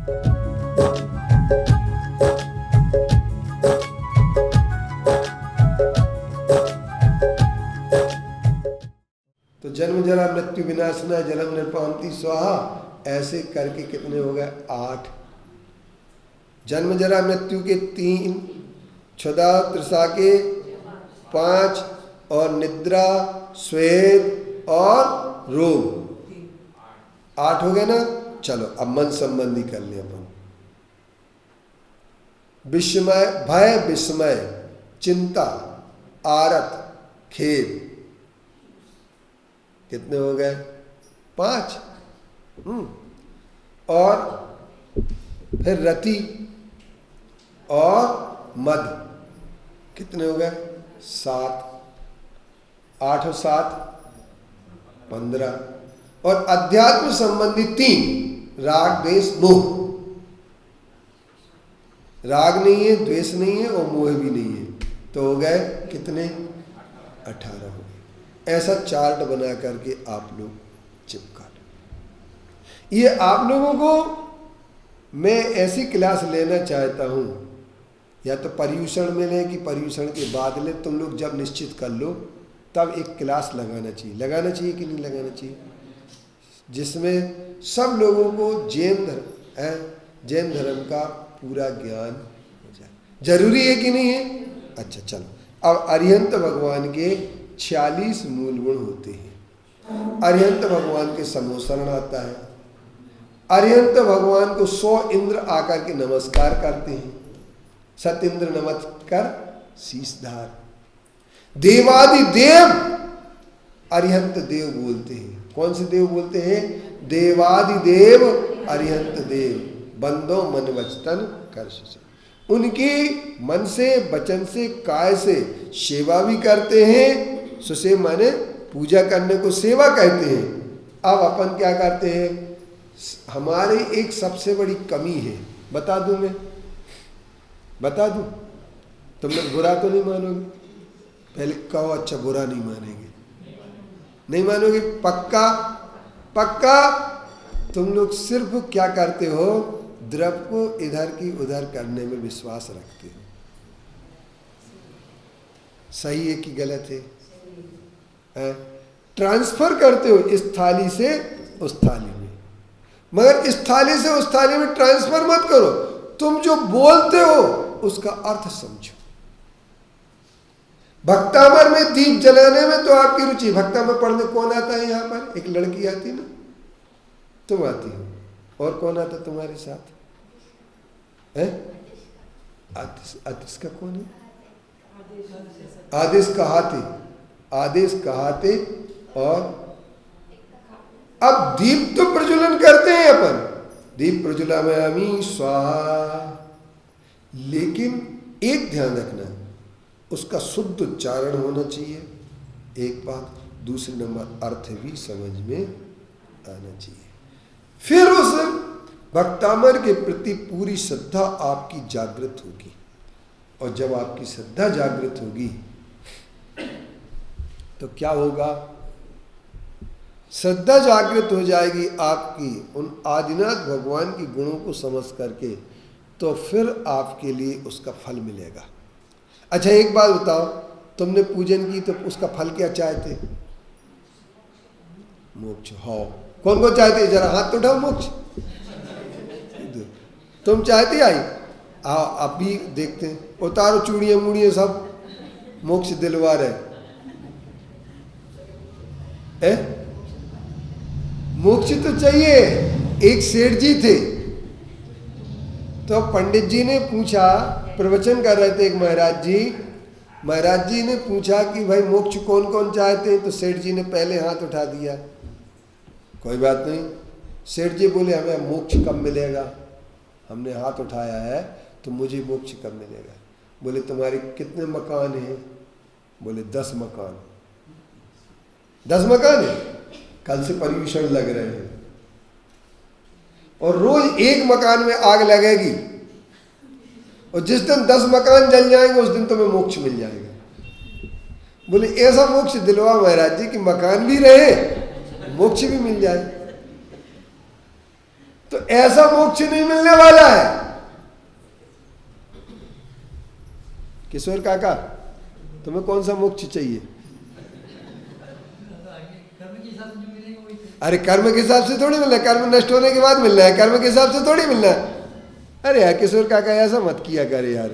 तो जन्म जरा मृत्यु विनाशना जलम निर्पांति स्वाहा, ऐसे करके कितने हो गए? 8। जन्म जरा मृत्यु के 3, क्षुधा तृषा के 5, और निद्रा स्वेद और रोग 8 हो गए ना। चलो अब मन संबंधी कर ले अपन। विस्मय, भय विस्मय, चिंता, आरत, खेद, कितने हो गए? 5। और फिर रति और मद, कितने हो गए? 7। 8 और 7 15। और अध्यात्म संबंधी 3, राग द्वेष मोह। राग नहीं है, द्वेष नहीं है और मोह भी नहीं है, तो हो गए कितने? 18 हो गए। ऐसा चार्ट बना करके आप लोग चिपका लो। ये आप लोगों को मैं ऐसी क्लास लेना चाहता हूं, या तो पर्यूषण में ले कि पर्यूषण के बाद ले, तुम लोग जब निश्चित कर लो तब एक क्लास लगाना चाहिए। लगाना चाहिए कि नहीं लगाना चाहिए? जिसमें सब लोगों को जैन धर्म का पूरा ज्ञान हो जाए। जरूरी है कि नहीं है? अच्छा चलो, अब अरिहंत भगवान के 46 मूल गुण होते हैं। अरिहंत भगवान के समोसरण आता है। अरिहंत भगवान को 100 इंद्र आकर के नमस्कार करते हैं। सतिंद्र नमस्कार शीशधार। देवादि देव अरिहंत देव बोलते हैं। कौन से देव बोलते हैं? देवादि देव अरिहंत देव, बंदो मन वचन कर से। उनकी मन से, वचन से, काय से सेवा भी करते हैं। सुसे माने पूजा करने को सेवा कहते हैं। अब अपन क्या करते हैं? हमारी एक सबसे बड़ी कमी है, बता दूं मैं? बता दूं? तुम लोग बुरा तो नहीं मानोगे? पहले कहो। अच्छा, बुरा नहीं मानेंगे? नहीं मानोगे? पक्का? पक्का? तुम लोग सिर्फ क्या करते हो? द्रव को इधर की उधर करने में विश्वास रखते हो। सही है कि गलत है? ट्रांसफर करते हो इस थाली से उस थाली में, मगर इस थाली से उस थाली में ट्रांसफर मत करो। तुम जो बोलते हो उसका अर्थ समझो। भक्तामर में दीप जलाने में तो आपकी रुचि। भक्तामर पढ़ने कौन आता है यहाँ पर? एक लड़की आती ना, तुम आती हो, और कौन आता तुम्हारे साथ है? आदेश का कौन है? आदेश कहाते, आदेश कहाते। और अब दीप तो प्रज्वलन करते हैं अपन, दीप प्रज्वलयामि स्वाहा, लेकिन एक ध्यान रखना, उसका शुद्ध उच्चारण होना चाहिए, एक बात। दूसरे नंबर अर्थ भी समझ में आना चाहिए। फिर उस भक्तामर के प्रति पूरी श्रद्धा आपकी जागृत होगी। और जब आपकी श्रद्धा जागृत होगी तो क्या होगा? श्रद्धा जागृत हो जाएगी आपकी उन आदिनाथ भगवान की गुणों को समझ करके, तो फिर आपके लिए उसका फल मिलेगा। अच्छा एक बात बताओ, तुमने पूजन की तो उसका फल क्या चाहते? मोक्ष। हाँ, कौन कौन चाहते? जरा हाथ तो उठाओ। मोक्ष तुम चाहते? आई आओ, अभी देखते हैं। उतारो चूड़ियां मूड़ियां सब, मोक्ष दिलवा रहे। मोक्ष तो चाहिए। एक सेठ जी थे, तो पंडित जी ने पूछा, प्रवचन कर रहे थे एक महाराज जी ने पूछा कि भाई मोक्ष कौन कौन चाहते हैं? तो सेठ जी ने पहले हाथ उठा दिया। कोई बात नहीं। सेठ जी बोले हमें मोक्ष कब मिलेगा? हमने हाथ उठाया है तो मुझे मोक्ष कब मिलेगा? बोले तुम्हारे कितने मकान हैं? बोले 10 मकान। 10 मकान है? कल से पर्यूषण लग रहे हैं और रोज एक मकान में आग लगेगी, और जिस दिन 10 मकान जल जाएंगे उस दिन तुम्हें मोक्ष मिल जाएगा। बोले ऐसा मोक्ष दिलवा महाराज जी कि मकान भी रहे, मोक्ष भी मिल जाए। तो तो ऐसा मोक्ष नहीं मिलने वाला है। किशोर काका, तुम्हें कौन सा मोक्ष चाहिए? अरे कर्म के हिसाब से थोड़ी मिलना है, कर्म नष्ट होने के बाद मिलना है, कर्म के हिसाब से थोड़ी मिलना है। अरे यार किशोर काका ऐसा मत किया करे यार।